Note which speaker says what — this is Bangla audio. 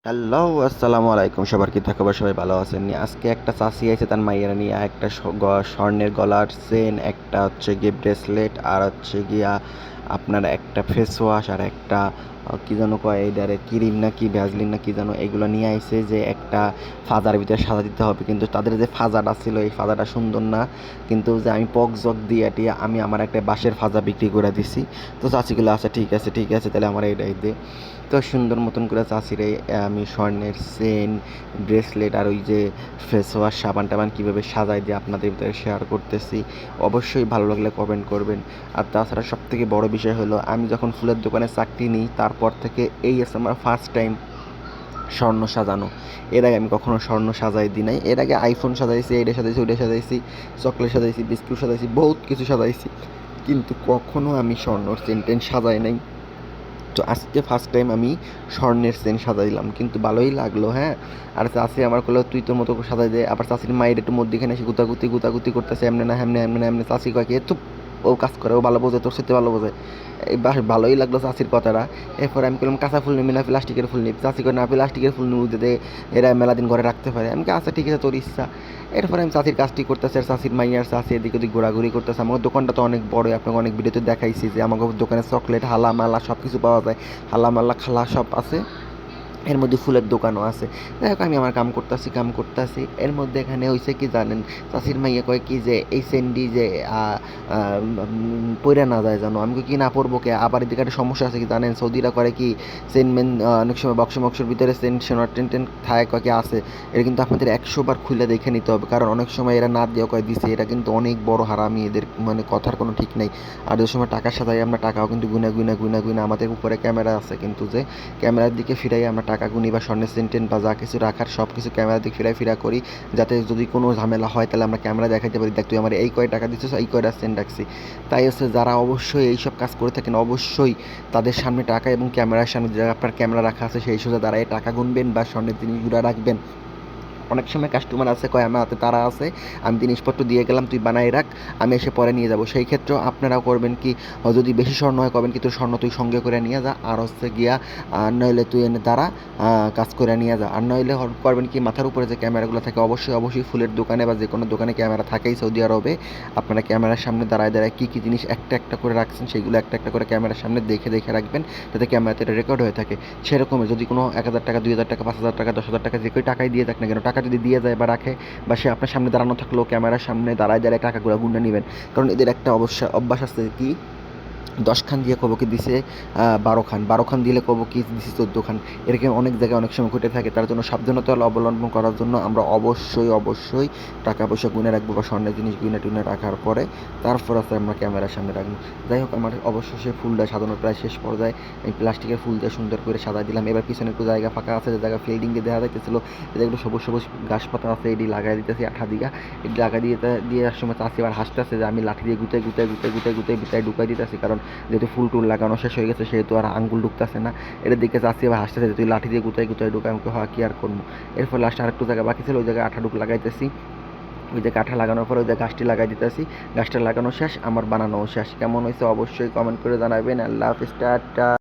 Speaker 1: হ্যালো, আসসালামু আলাইকুম। সবার কি খবর? সবাই ভালো আছেন? আজকে একটা চাচি আইছে তার মাইয়ারা নিয়ে একটা স্বর্ণের গলার চেন, একটা হচ্ছে গিয়ে ব্রেসলেট, আর হচ্ছে গিয়া আপনার একটা ফেস ওয়াশ, আর একটা কি যেন কয় এইটারে ক্রিম না কি ভ্যাজলিন না কি যেন, এগুলো নিয়ে আইছে যে একটা ফাজার ভিতরে সাজা দিতে হবে। কিন্তু তাদের যে ফাজাটা ছিল এই ফাজাটা সুন্দর না, কিন্তু যে আমি পক জক দিয়ে টিয়ে আমি আমার একটা বাঁশের ফাজা বিক্রি করে দিছি। তো চাচিগুলো আছে, ঠিক আছে ঠিক আছে, তাহলে আমার এইটাই দে। তো সুন্দর মতন করে চাচিরে আমি স্বর্ণের চেন, ব্রেসলেট, আর ওই যে ফেস ওয়াশ, সাবান টাবান কীভাবে সাজাই দিয়ে আপনাদের ভিতরে শেয়ার করতেছি। অবশ্যই ভালো লাগলে কমেন্ট করবেন। আর তাছাড়া সবথেকে বড় বিষয় হলো, আমি যখন ফুলের দোকানে চাকরি নিই তারপর থেকে এই আছে আমার ফার্স্ট টাইম স্বর্ণ সাজানো। এর আগে আমি কখনো স্বর্ণ সাজাই দিই নাই। এর আগে আইফোন সাজাইছি, এইটা সাজাইছি, ওইটা সাজাইছি, চকলেট সাজাইছি, বিস্কুট সাজাইছি, বহুত কিছু সাজাইছি, কিন্তু কখনো আমি স্বর্ণর চেন টেন সাজাই নাই। তো আজকে ফার্স্ট টাইম আমি স্বর্ণের চেন সাজাইলাম, কিন্তু ভালোই লাগলো। হ্যাঁ, আর চাষি আমার করলো তুই তোর মতো করে সাজাই দে। আবার চাষির মায়ের একটু মধ্যেখানে এসে গুতাগুতি করতেছে, এমনি না হেমনে, এমনি না এমনি। চাষি কয় কি এত, ও কাজ করে, ও ভালো বোঝে, তোর সাথে ভালো বোঝে। এই ভালোই লাগলো চাষির কথাটা। এরপর আমি বললাম কাঁচা ফুল নিবি না প্লাস্টিকের ফুল নিবি? চাষি করে না, প্লাস্টিকের ফুল নিবি, যাতে এরা মেলা দিন ঘরে রাখতে পারে। আমি আচ্ছা ঠিক আছে, তোর ইচ্ছা। এরপরে আমি চাষির কাজটি করতেছি, আর চাষির মাইয়ার চাষি এদিক ওদিক ঘোরাঘুরি করতেছে। আমার দোকানটা তো অনেক বড়, আপনাকে অনেক ভিডিওতে দেখাইছি যে আমার দোকানে চকলেট, হালা মালা সব কিছু পাওয়া যায়। হালা মালা খালা সব আছে, এর মধ্যে ফুলের দোকানও আছে। যাই হোক, আমি আমার কাম করতেছি। এর মধ্যে এখানে হয়েছে কি জানেন, চাষির মাইয়া কয় কি যে এই সেন্ডি যে পইরা না যায় জানো। আমি কই কি না পরবো কে? আবার এদিকে একটা সমস্যা আছে কি জানেন, সৌদিরা করে কি সেন মেন অনেক সময় বক্স মক্সের ভিতরে সেন সেনার টেন টেন থায়, কয় কি আছে। এটা কিন্তু আপনাদের 100 বার খুলে দেখে নিতে হবে, কারণ অনেক সময় এরা না দিয়ে কয় দিছে। এটা কিন্তু অনেক বড় হারামি, এদের মানে কথার কোনো ঠিক নেই। আর যে সময় টাকার সাথে আমরা টাকাও কিন্তু গুনা আমাদের উপরে ক্যামেরা আছে, কিন্তু যে ক্যামেরার দিকে ফিরাই আমরা টাকা গুনি বা স্বর্ণের চেন বা যা কিছু রাখার সব কিছু ক্যামেরার দিকে ফিরা করি, যাতে যদি কোনো ঝামেলা হয় তাহলে আমরা ক্যামেরা দেখাইতে পারি, দেখ তুই আমার এই কয় টাকা দিচ্ছিস, এই কয়টা সেন্ট রাখছি। তাই হচ্ছে যারা অবশ্যই এইসব কাজ করে থাকেন, অবশ্যই তাদের সামনে টাকা এবং ক্যামেরার সামনে যে আপনার ক্যামেরা রাখা আছে সেই সোজা দাঁড়ায় টাকা গুনবেন বা স্বর্ণের জিনিসগুলো রাখবেন। অনেক সময় কাস্টমার আছে কয় আমার হাতে তারা আছে, আমি জিনিসপত্র দিয়ে গেলাম, তুই বানাই রাখ, আমি এসে পরে নিয়ে যাব। সেই ক্ষেত্রেও আপনারাও করবেন কি, যদি বেশি স্বর্ণ হয় করবেন কি তোর স্বর্ণ তুই সঙ্গে করে নিয়ে যা, আর হচ্ছে গিয়া আর নইলে তুই এনে তারা কাজ করে নিয়ে যা। আর নইলে করবেন কি, মাথার উপরে যে ক্যামেরাগুলো থাকে, অবশ্যই ফুলের দোকানে বা যে কোনো দোকানে ক্যামেরা থাকেই সৌদি আরবে। আপনারা ক্যামেরার সামনে দাঁড়ায় কী কী জিনিস একটা একটা করে রাখছেন সেগুলো একটা একটা করে ক্যামেরার সামনে দেখে রাখবেন, যাতে ক্যামেরাতে এটা রেকর্ড হয়ে থাকে। সেরকমই যদি কোনো 1,000 টাকা, 2,000 টাকা, 5,000 টাকা, 10,000 টাকা, যে কেউ টাকাই দিয়ে থাক না কেন, টাকা যদি দিয়ে যায় বা রাখে, বা সে আপনার সামনে দাঁড়ানো থাকলেও ক্যামেরার সামনে দাঁড়ায় টাকাগুলো গুনে নেবেন। কারণ এদের একটা অভ্যাস আছে কি, 10 খান দিয়ে কব কি দিছে 12 খান, 12 খান দিলে কব কি দিছে 14 খান। এরকম অনেক জায়গায় অনেক সময় ঘটে থাকে। তার জন্য সাবধানতা অবলম্বন করার জন্য আমরা অবশ্যই টাকা পয়সা গুনে রাখবো, বা স্বর্ণের জিনিস গুনে টুনে রাখার পরে তারপর আছে আমরা ক্যামেরার সামনে রাখবো। যাই হোক, আমার অবশ্যই সেই ফুলটা সাজানোর প্রায় শেষ পর্যায়ে। আমি প্লাস্টিকের ফুল দিয়ে সুন্দর করে সাজাই দিলাম। এবার পিছনে একটু জায়গা ফাঁকা আছে, যে জায়গা ফিল্ডিং দিয়ে দেখা যাইতেছিল, যেগুলো সবুজ সবুজ গাছপাতা আছে, এটি লাগাই দিতেছি আঠা দিয়া। এটি লাগাই দিয়ে আর সময় চাষি আবার হাসতেছে যে আমি লাঠি দিয়ে গুতাই ভিতরে ঢুকাই দিতেছি, কারণ যেহেতু ফুল টুল লাগানো শেষ হয়ে গেছে সেহেতু আর আঙ্গুল ঢুকতেছে না। এটার দিকে চাষি আবার হাসতেছে যে তুই লাঠি দিয়ে গুতাই ঢুকাই। আমাকে হওয়া কি আর করবো। এরপর লাস্টে আরেকটু জায়গা বাকি ছিল, ওই জায়গায় আঠা লাগাইতেছি। ওই যে কাঠা লাগানোর পরে ওই যে গাছটি লাগাই দিতেছি। গাছটা লাগানো শেষ, আমার বানানো শেষ। কেমন হয়েছে অবশ্যই কমেন্ট করে জানাবেন। আল্লাহ হাফিজ, টাটা।